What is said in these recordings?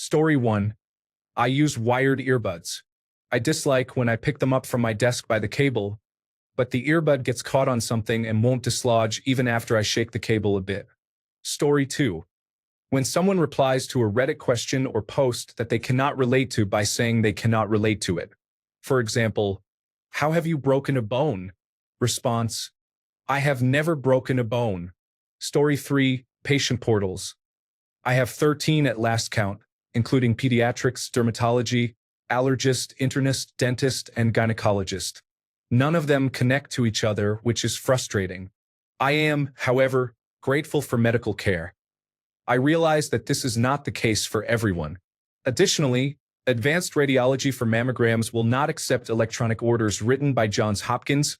Story 1. I use wired earbuds. I dislike when I pick them up from my desk by the cable, but the earbud gets caught on something and won't dislodge even after I shake the cable a bit. Story 2. When someone replies to a Reddit question or post that they cannot relate to by saying they cannot relate to it. For example, how have you broken a bone? Response, I have never broken a bone. Story 3. Patient portals. I have 13 at last count, including pediatrics, dermatology, allergist, internist, dentist, and gynecologist. None of them connect to each other, which is frustrating. I am, however, grateful for medical care. I realize that this is not the case for everyone. Additionally, advanced radiology for mammograms will not accept electronic orders written by Johns Hopkins,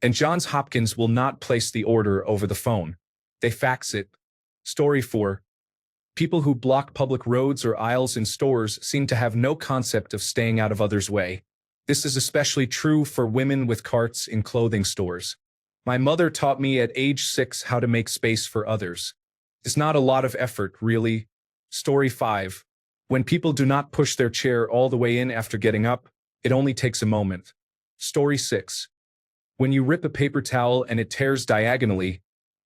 and Johns Hopkins will not place the order over the phone. They fax it. Story 4. People who block public roads or aisles in stores seem to have no concept of staying out of others' way. This is especially true for women with carts in clothing stores. My mother taught me at age 6 how to make space for others. It's not a lot of effort, really. Story 5. When people do not push their chair all the way in after getting up, it only takes a moment. Story 6. When you rip a paper towel and it tears diagonally,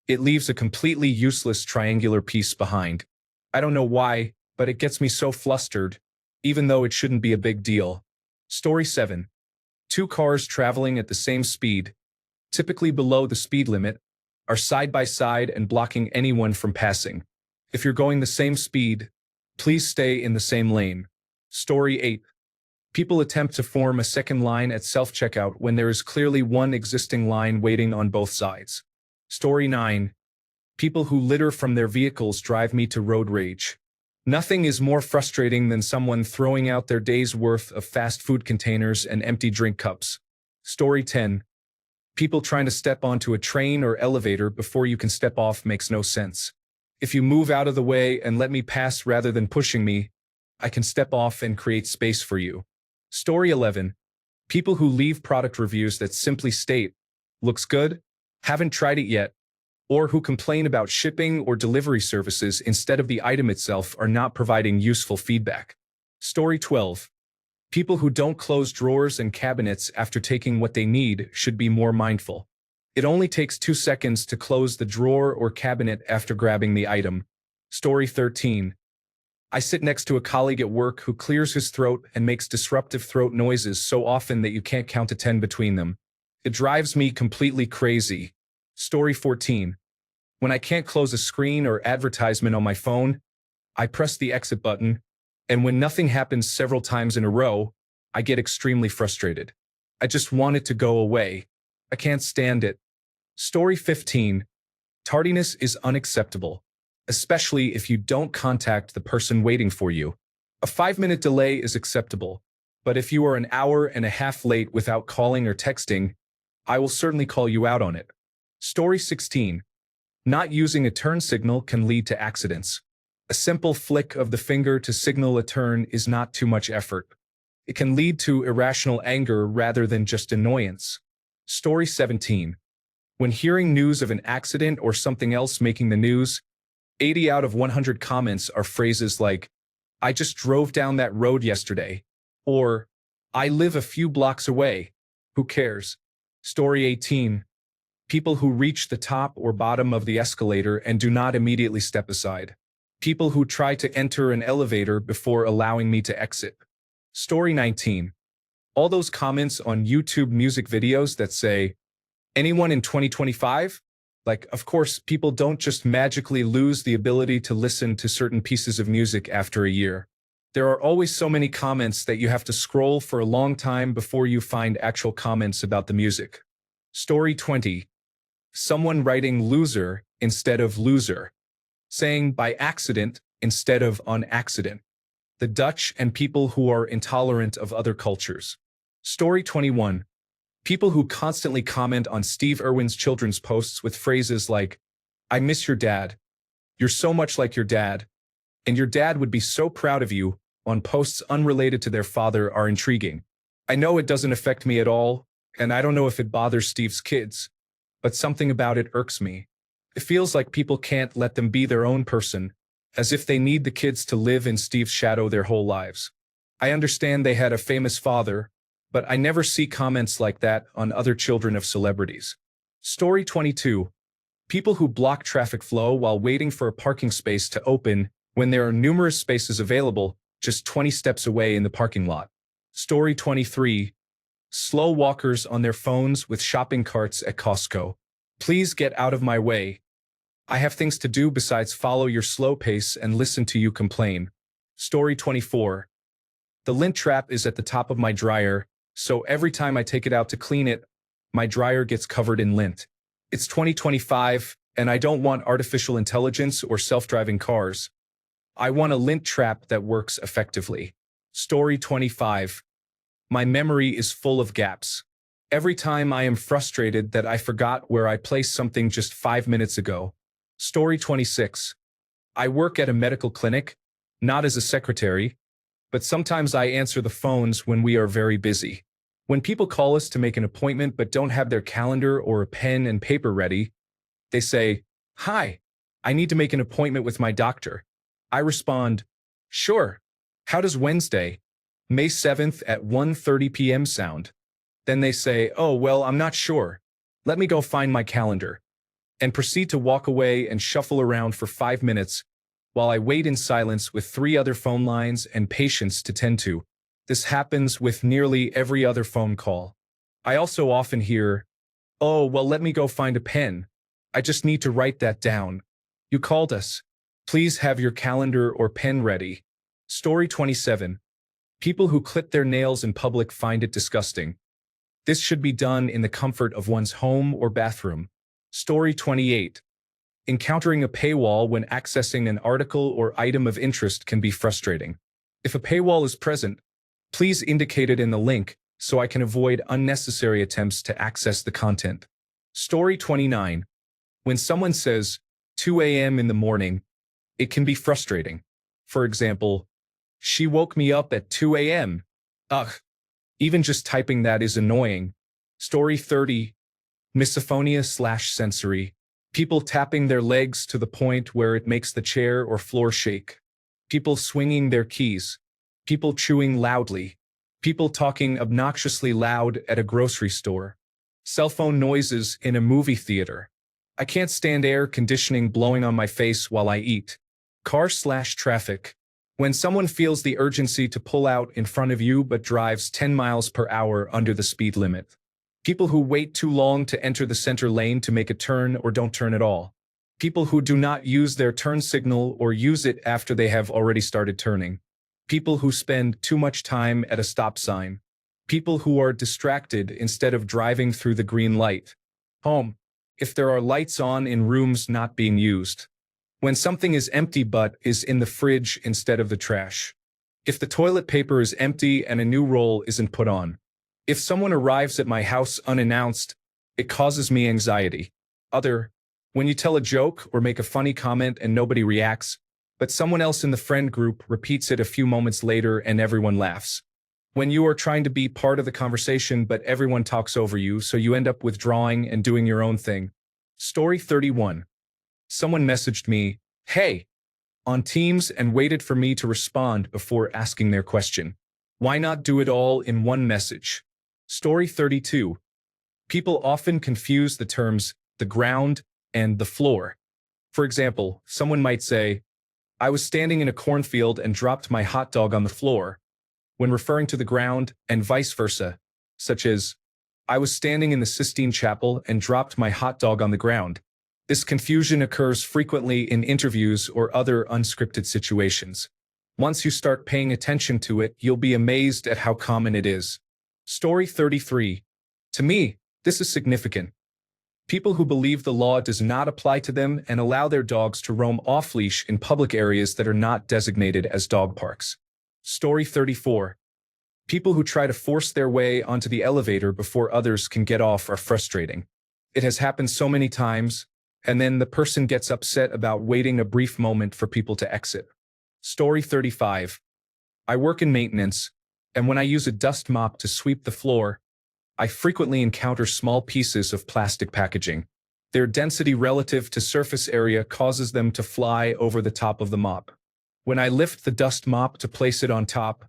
it leaves a completely useless triangular piece behind. I don't know why, but it gets me so flustered, even though it shouldn't be a big deal. Story 7. Two cars traveling at the same speed, typically below the speed limit, are side by side and blocking anyone from passing. If you're going the same speed, please stay in the same lane. Story 8. People attempt to form a second line at self-checkout when there is clearly one existing line waiting on both sides. Story 9. People who litter from their vehicles drive me to road rage. Nothing is more frustrating than someone throwing out their day's worth of fast food containers and empty drink cups. Story 10. People trying to step onto a train or elevator before you can step off makes no sense. If you move out of the way and let me pass rather than pushing me, I can step off and create space for you. Story 11. People who leave product reviews that simply state, looks good, haven't tried it yet, or who complain about shipping or delivery services instead of the item itself are not providing useful feedback. Story 12. People who don't close drawers and cabinets after taking what they need should be more mindful. It only takes 2 seconds to close the drawer or cabinet after grabbing the item. Story 13. I sit next to a colleague at work who clears his throat and makes disruptive throat noises so often that you can't count to 10 between them. It drives me completely crazy. Story 14. When I can't close a screen or advertisement on my phone, I press the exit button, and when nothing happens several times in a row, I get extremely frustrated. I just want it to go away. I can't stand it. Story 15. Tardiness is unacceptable, especially if you don't contact the person waiting for you. A 5-minute delay is acceptable, but if you are an hour and a half late without calling or texting, I will certainly call you out on it. Story 16. Not using a turn signal can lead to accidents. A simple flick of the finger to signal a turn is not too much effort. It can lead to irrational anger rather than just annoyance. Story 17. When hearing news of an accident or something else making the news, 80 out of 100 comments are phrases like, I just drove down that road yesterday, or I live a few blocks away. Who cares? Story 18. People who reach the top or bottom of the escalator and do not immediately step aside. People who try to enter an elevator before allowing me to exit. Story 19. All those comments on YouTube music videos that say, anyone in 2025? Like, of course, people don't just magically lose the ability to listen to certain pieces of music after a year. There are always so many comments that you have to scroll for a long time before you find actual comments about the music. Story 20. Someone writing loser instead of loser. Saying by accident instead of on accident. The Dutch and people who are intolerant of other cultures. Story 21. People who constantly comment on Steve Irwin's children's posts with phrases like, I miss your dad. You're so much like your dad. And your dad would be so proud of you, on posts unrelated to their father are intriguing. I know it doesn't affect me at all, and I don't know if it bothers Steve's kids, but something about it irks me. It feels like people can't let them be their own person, as if they need the kids to live in Steve's shadow their whole lives. I understand they had a famous father, but I never see comments like that on other children of celebrities. Story 22. People who block traffic flow while waiting for a parking space to open when there are numerous spaces available just 20 steps away in the parking lot. Story 23. Slow walkers on their phones with shopping carts at Costco. Please get out of my way. I have things to do besides follow your slow pace and listen to you complain. Story 24. The lint trap is at the top of my dryer, so every time I take it out to clean it, my dryer gets covered in lint. It's 2025, and I don't want artificial intelligence or self-driving cars. I want a lint trap that works effectively. Story 25. My memory is full of gaps. Every time I am frustrated that I forgot where I placed something just 5 minutes ago. Story 26. I work at a medical clinic, not as a secretary, but sometimes I answer the phones when we are very busy. When people call us to make an appointment but don't have their calendar or a pen and paper ready, they say, "Hi, I need to make an appointment with my doctor." I respond, "Sure. How does Wednesday, May 7th at 1:30 p.m. sound?" Then they say, "Oh, well, I'm not sure. Let me go find my calendar," and proceed to walk away and shuffle around for 5 minutes while I wait in silence with 3 other phone lines and patients to tend to. This happens with nearly every other phone call. I also often hear, "Oh, well, let me go find a pen. I just need to write that down. You called us. Please have your calendar or pen ready." Story 27. People who clip their nails in public find it disgusting. This should be done in the comfort of one's home or bathroom. Story 28. Encountering a paywall when accessing an article or item of interest can be frustrating. If a paywall is present, please indicate it in the link so I can avoid unnecessary attempts to access the content. Story 29. When someone says 2 a.m. in the morning, it can be frustrating. For example, "She woke me up at 2 a.m. Ugh. Even just typing that is annoying. Story 30. Misophonia/sensory. People tapping their legs to the point where it makes the chair or floor shake. People swinging their keys. People chewing loudly. People talking obnoxiously loud at a grocery store. Cell phone noises in a movie theater. I can't stand air conditioning blowing on my face while I eat. Car/traffic. When someone feels the urgency to pull out in front of you but drives 10 miles per hour under the speed limit. People who wait too long to enter the center lane to make a turn or don't turn at all. People who do not use their turn signal or use it after they have already started turning. People who spend too much time at a stop sign. People who are distracted instead of driving through the green light. Home. If there are lights on in rooms not being used. When something is empty but is in the fridge instead of the trash. If the toilet paper is empty and a new roll isn't put on. If someone arrives at my house unannounced, it causes me anxiety. When you tell a joke or make a funny comment and nobody reacts, but someone else in the friend group repeats it a few moments later and everyone laughs. When you are trying to be part of the conversation but everyone talks over you, so you end up withdrawing and doing your own thing. Story 31. Someone messaged me, "Hey," on Teams and waited for me to respond before asking their question. Why not do it all in one message? Story 32. People often confuse the terms the ground and the floor. For example, someone might say, "I was standing in a cornfield and dropped my hot dog on the floor," when referring to the ground, and vice versa, such as, "I was standing in the Sistine Chapel and dropped my hot dog on the ground." This confusion occurs frequently in interviews or other unscripted situations. Once you start paying attention to it, you'll be amazed at how common it is. Story 33. To me, this is significant. People who believe the law does not apply to them and allow their dogs to roam off-leash in public areas that are not designated as dog parks. Story 34. People who try to force their way onto the elevator before others can get off are frustrating. It has happened so many times, and then the person gets upset about waiting a brief moment for people to exit. Story 35. I work in maintenance, and when I use a dust mop to sweep the floor, I frequently encounter small pieces of plastic packaging. Their density relative to surface area causes them to fly over the top of the mop. When I lift the dust mop to place it on top,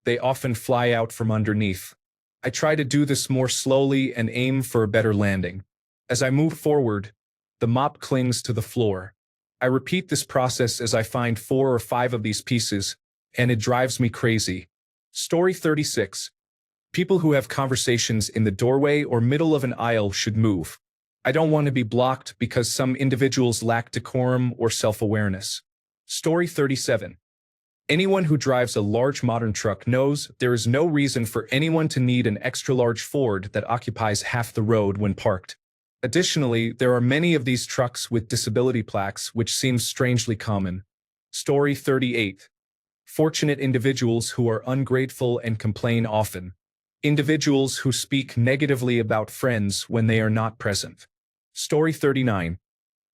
they often fly out from underneath. I try to do this more slowly and aim for a better landing. As I move forward, the mop clings to the floor. I repeat this process as I find 4 or 5 of these pieces, and it drives me crazy. Story 36. People who have conversations in the doorway or middle of an aisle should move. I don't want to be blocked because some individuals lack decorum or self-awareness. Story 37. Anyone who drives a large modern truck knows there is no reason for anyone to need an extra-large Ford that occupies half the road when parked. Additionally, there are many of these trucks with disability plaques, which seems strangely common. Story 38. Fortunate individuals who are ungrateful and complain often. Individuals who speak negatively about friends when they are not present. Story 39.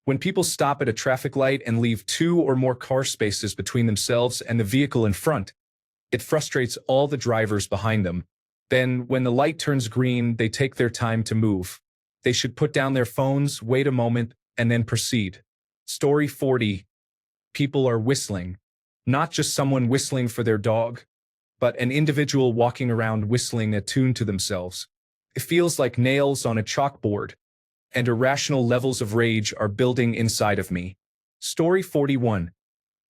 When people stop at a traffic light and leave 2 or more car spaces between themselves and the vehicle in front, it frustrates all the drivers behind them. Then, when the light turns green, they take their time to move. They should put down their phones, wait a moment, and then proceed. Story 40. People are whistling. Not just someone whistling for their dog, but an individual walking around whistling a tune to themselves. It feels like nails on a chalkboard, and irrational levels of rage are building inside of me. Story 41.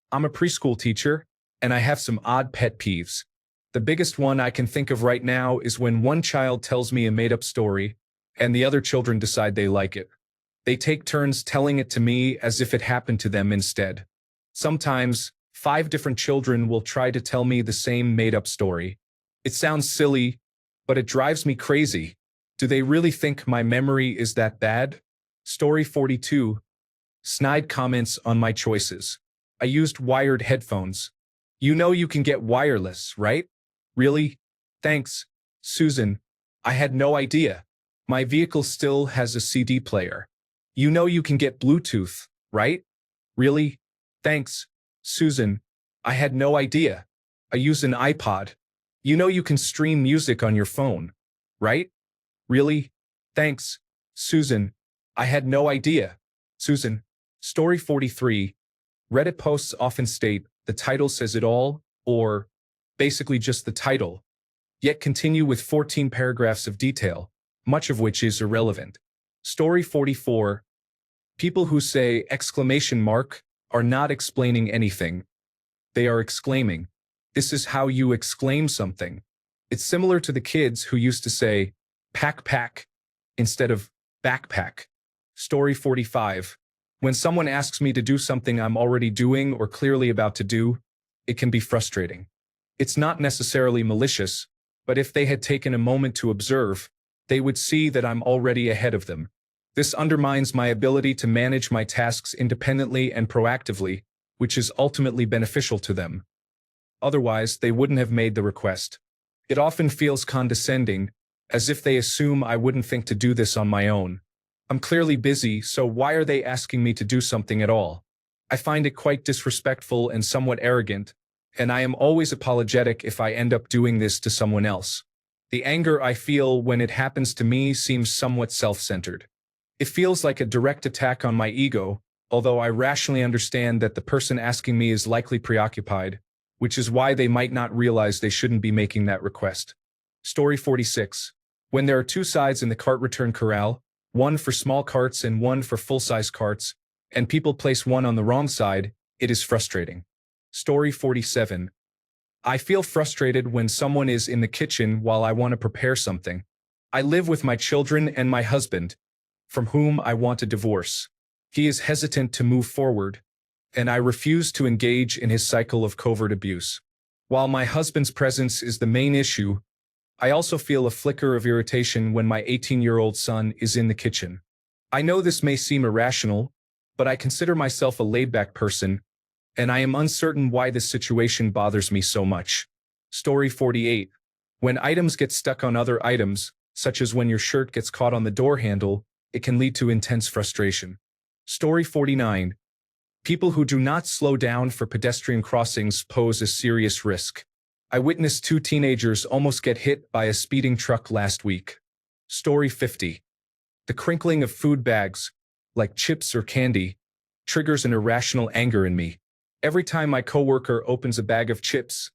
I'm a preschool teacher, and I have some odd pet peeves. The biggest one I can think of right now is when one child tells me a made-up story, and the other children decide they like it. They take turns telling it to me as if it happened to them instead. Sometimes, 5 different children will try to tell me the same made-up story. It sounds silly, but it drives me crazy. Do they really think my memory is that bad? Story 42. Snide comments on my choices. I used wired headphones. You know you can get wireless, right? Really? Thanks, Susan. I had no idea. My vehicle still has a CD player. You know you can get Bluetooth, right? Really? Thanks, Susan. I had no idea. I use an iPod. You know you can stream music on your phone, right? Really? Thanks, Susan. I had no idea. Susan. Story 43. Reddit posts often state, the title says it all, or basically just the title, yet continue with 14 paragraphs of detail, much of which is irrelevant. Story 44. People who say exclamation mark are not explaining anything. They are exclaiming. This is how you exclaim something. It's similar to the kids who used to say, pack instead of backpack. Story 45. When someone asks me to do something I'm already doing or clearly about to do, it can be frustrating. It's not necessarily malicious, but if they had taken a moment to observe, they would see that I'm already ahead of them. This undermines my ability to manage my tasks independently and proactively, which is ultimately beneficial to them. Otherwise, they wouldn't have made the request. It often feels condescending, as if they assume I wouldn't think to do this on my own. I'm clearly busy, so why are they asking me to do something at all? I find it quite disrespectful and somewhat arrogant, and I am always apologetic if I end up doing this to someone else. The anger I feel when it happens to me seems somewhat self-centered. It feels like a direct attack on my ego, although I rationally understand that the person asking me is likely preoccupied, which is why they might not realize they shouldn't be making that request. Story 46. When there are 2 sides in the cart return corral, one for small carts and one for full-size carts, and people place one on the wrong side, it is frustrating. Story 47. I feel frustrated when someone is in the kitchen while I want to prepare something. I live with my children and my husband, from whom I want a divorce. He is hesitant to move forward, and I refuse to engage in his cycle of covert abuse. While my husband's presence is the main issue, I also feel a flicker of irritation when my 18-year-old son is in the kitchen. I know this may seem irrational, but I consider myself a laid-back person, and I am uncertain why this situation bothers me so much. Story 48. When items get stuck on other items, such as when your shirt gets caught on the door handle, it can lead to intense frustration. Story 49. People who do not slow down for pedestrian crossings pose a serious risk. I witnessed 2 teenagers almost get hit by a speeding truck last week. Story 50. The crinkling of food bags, like chips or candy, triggers an irrational anger in me. Every time my coworker opens a bag of chips,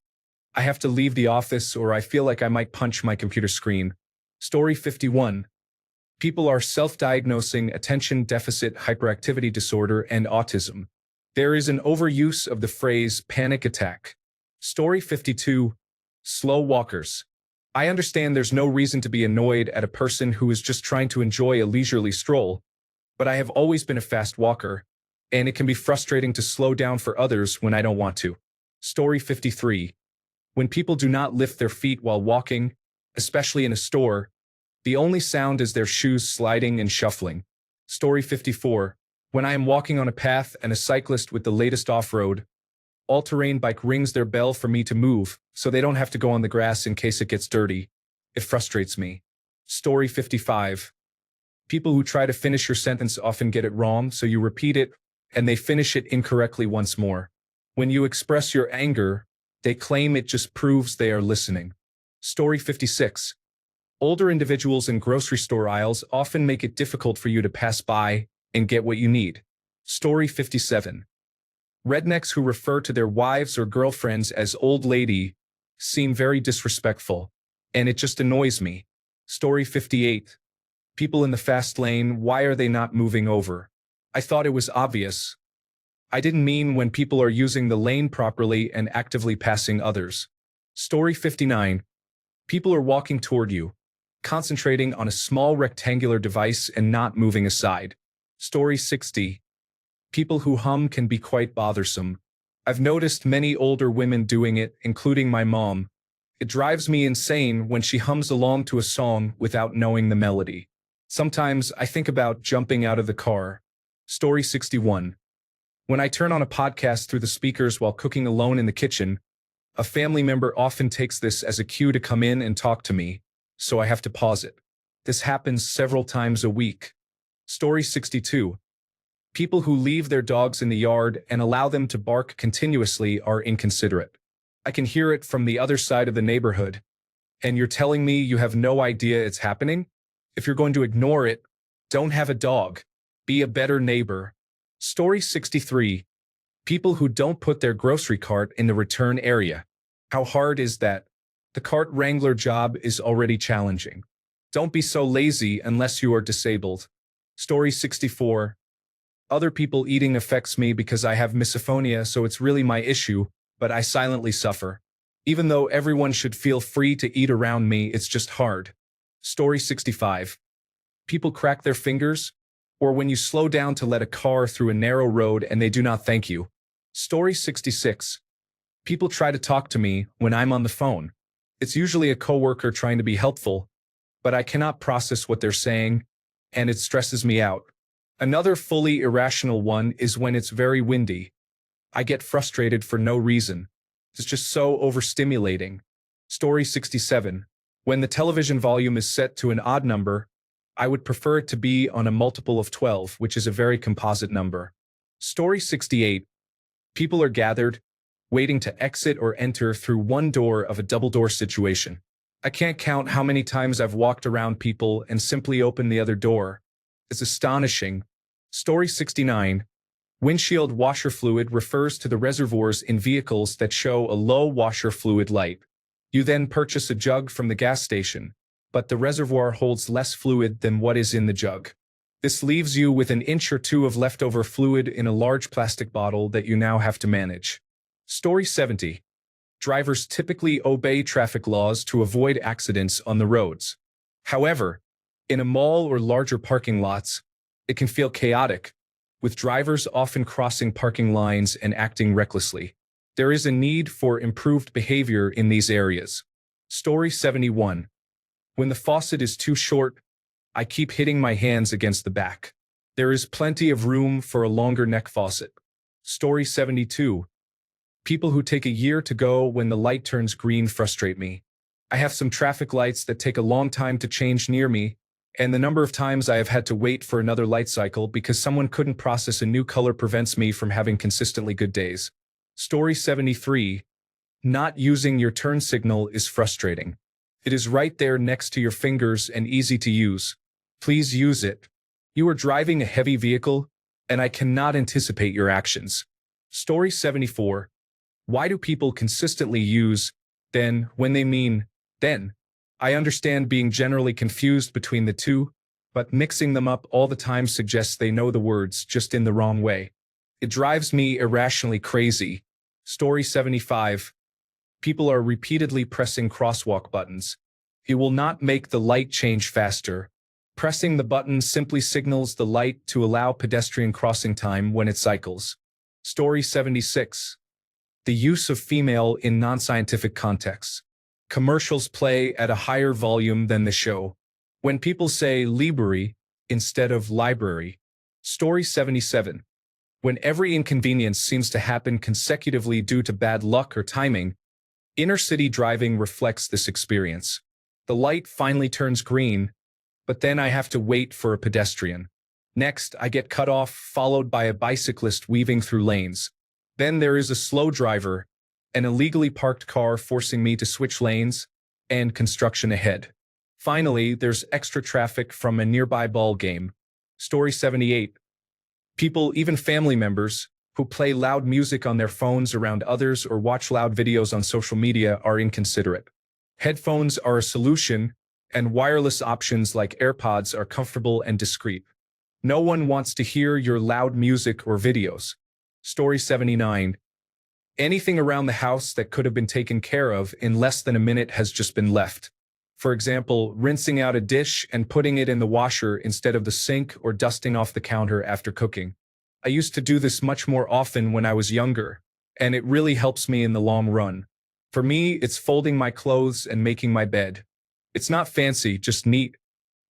I have to leave the office or I feel like I might punch my computer screen. Story 51. People are self-diagnosing attention deficit hyperactivity disorder and autism. There is an overuse of the phrase panic attack. Story 52. Slow walkers. I understand there's no reason to be annoyed at a person who is just trying to enjoy a leisurely stroll, but I have always been a fast walker, and it can be frustrating to slow down for others when I don't want to. Story 53. When people do not lift their feet while walking, especially in a store, the only sound is their shoes sliding and shuffling. Story 54. When I am walking on a path and a cyclist with the latest off-road, all-terrain bike rings their bell for me to move, so they don't have to go on the grass in case it gets dirty. It frustrates me. Story 55. People who try to finish your sentence often get it wrong, so you repeat it, and they finish it incorrectly once more. When you express your anger, they claim it just proves they are listening. Story 56. Older individuals in grocery store aisles often make it difficult for you to pass by and get what you need. Story 57. Rednecks who refer to their wives or girlfriends as old lady seem very disrespectful, and it just annoys me. Story 58. People in the fast lane, why are they not moving over? I thought it was obvious. I didn't mean when people are using the lane properly and actively passing others. Story 59. People are walking toward you, concentrating on a small rectangular device and not moving aside. Story 60. People who hum can be quite bothersome. I've noticed many older women doing it, including my mom. It drives me insane when she hums along to a song without knowing the melody. Sometimes I think about jumping out of the car. Story 61. When I turn on a podcast through the speakers while cooking alone in the kitchen, a family member often takes this as a cue to come in and talk to me, so I have to pause it. This happens several times a week. Story 62. People who leave their dogs in the yard and allow them to bark continuously are inconsiderate. I can hear it from the other side of the neighborhood. And you're telling me you have no idea it's happening? If you're going to ignore it, don't have a dog. Be a better neighbor. Story 63. People who don't put their grocery cart in the return area. How hard is that? The cart wrangler job is already challenging. Don't be so lazy unless you are disabled. Story 64. Other people eating affects me because I have misophonia, so it's really my issue, but I silently suffer. Even though everyone should feel free to eat around me, it's just hard. Story 65. People crack their fingers, or when you slow down to let a car through a narrow road and they do not thank you. Story 66. People try to talk to me when I'm on the phone. It's usually a coworker trying to be helpful, but I cannot process what they're saying, and it stresses me out. Another fully irrational one is when it's very windy. I get frustrated for no reason. It's just so overstimulating. Story 67. When the television volume is set to an odd number, I would prefer it to be on a multiple of 12, which is a very composite number. Story 68. People are gathered, waiting to exit or enter through one door of a double-door situation. I can't count how many times I've walked around people and simply opened the other door. It's astonishing. Story 69. Windshield washer fluid refers to the reservoirs in vehicles that show a low washer fluid light. You then purchase a jug from the gas station, but the reservoir holds less fluid than what is in the jug. This leaves you with an inch or two of leftover fluid in a large plastic bottle that you now have to manage. Story 70. Drivers typically obey traffic laws to avoid accidents on the roads. However, in a mall or larger parking lots, it can feel chaotic, with drivers often crossing parking lines and acting recklessly. There is a need for improved behavior in these areas. Story 71. When the faucet is too short, I keep hitting my hands against the back. There is plenty of room for a longer neck faucet. Story 72. People who take a year to go when the light turns green frustrate me. I have some traffic lights that take a long time to change near me, and the number of times I have had to wait for another light cycle because someone couldn't process a new color prevents me from having consistently good days. Story 73. Not using your turn signal is frustrating. It is right there next to your fingers and easy to use. Please use it. You are driving a heavy vehicle, and I cannot anticipate your actions. Story 74. Why do people consistently use then when they mean then? I understand being generally confused between the two, but mixing them up all the time suggests they know the words just in the wrong way. It drives me irrationally crazy. Story 75. People are repeatedly pressing crosswalk buttons. It will not make the light change faster. Pressing the button simply signals the light to allow pedestrian crossing time when it cycles. Story 76. The use of female in non-scientific contexts. Commercials play at a higher volume than the show. When people say library instead of library. Story 77. When every inconvenience seems to happen consecutively due to bad luck or timing, inner-city driving reflects this experience. The light finally turns green, but then I have to wait for a pedestrian. Next, I get cut off, followed by a bicyclist weaving through lanes. Then there is a slow driver, an illegally parked car forcing me to switch lanes, and construction ahead. Finally, there's extra traffic from a nearby ball game. Story 78. People, even family members, who play loud music on their phones around others or watch loud videos on social media are inconsiderate. Headphones are a solution, and wireless options like AirPods are comfortable and discreet. No one wants to hear your loud music or videos. Story 79. Anything around the house that could have been taken care of in less than a minute has just been left. For example, rinsing out a dish and putting it in the washer instead of the sink or dusting off the counter after cooking. I used to do this much more often when I was younger, and it really helps me in the long run. For me, it's folding my clothes and making my bed. It's not fancy, just neat,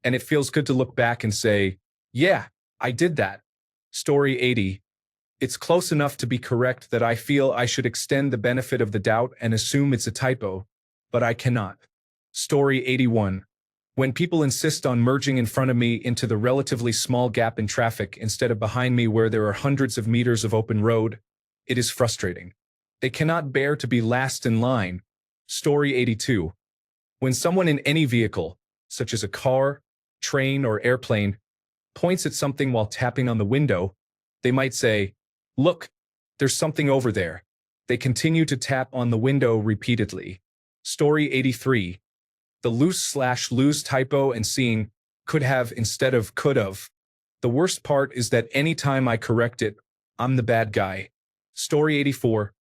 and it feels good to look back and say, yeah, I did that. Story 80. It's close enough to be correct that I feel I should extend the benefit of the doubt and assume it's a typo, but I cannot. Story 81. When people insist on merging in front of me into the relatively small gap in traffic instead of behind me where there are hundreds of meters of open road, it is frustrating. They cannot bear to be last in line. Story 82. When someone in any vehicle, such as a car, train, or airplane, points at something while tapping on the window, they might say, "Look, there's something over there." They continue to tap on the window repeatedly. Story 83. The lose/lose typo and seeing could have instead of could have. The worst part is that anytime I correct it, I'm the bad guy. Story 84.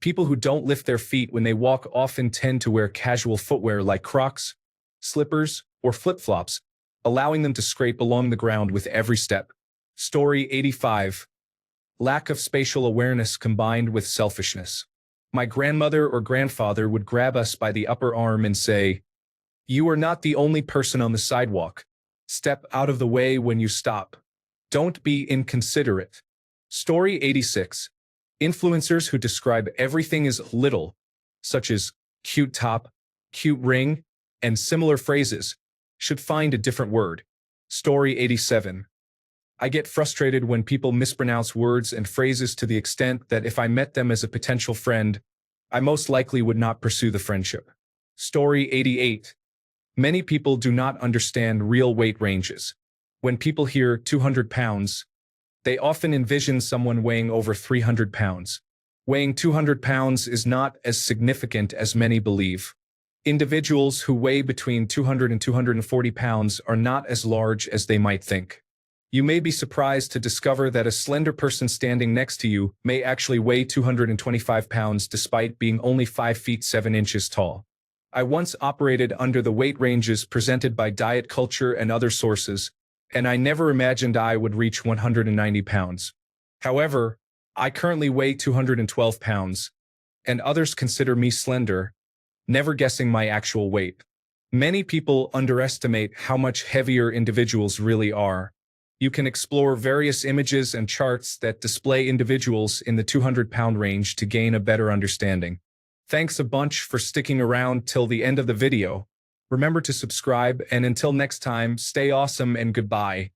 People who don't lift their feet when they walk often tend to wear casual footwear like Crocs, slippers, or flip-flops, allowing them to scrape along the ground with every step. Story 85. Lack of spatial awareness combined with selfishness. My grandmother or grandfather would grab us by the upper arm and say, "You are not the only person on the sidewalk. Step out of the way when you stop. Don't be inconsiderate." Story 86. Influencers who describe everything as little, such as cute top, cute ring, and similar phrases, should find a different word. Story 87. I get frustrated when people mispronounce words and phrases to the extent that if I met them as a potential friend, I most likely would not pursue the friendship. Story 88. Many people do not understand real weight ranges. When people hear 200 pounds, they often envision someone weighing over 300 pounds. Weighing 200 pounds is not as significant as many believe. Individuals who weigh between 200 and 240 pounds are not as large as they might think. You may be surprised to discover that a slender person standing next to you may actually weigh 225 pounds despite being only 5 feet 7 inches tall. I once operated under the weight ranges presented by diet culture and other sources, and I never imagined I would reach 190 pounds. However, I currently weigh 212 pounds, and others consider me slender, never guessing my actual weight. Many people underestimate how much heavier individuals really are. You can explore various images and charts that display individuals in the 200-pound range to gain a better understanding. Thanks a bunch for sticking around till the end of the video. Remember to subscribe, and until next time, stay awesome and goodbye.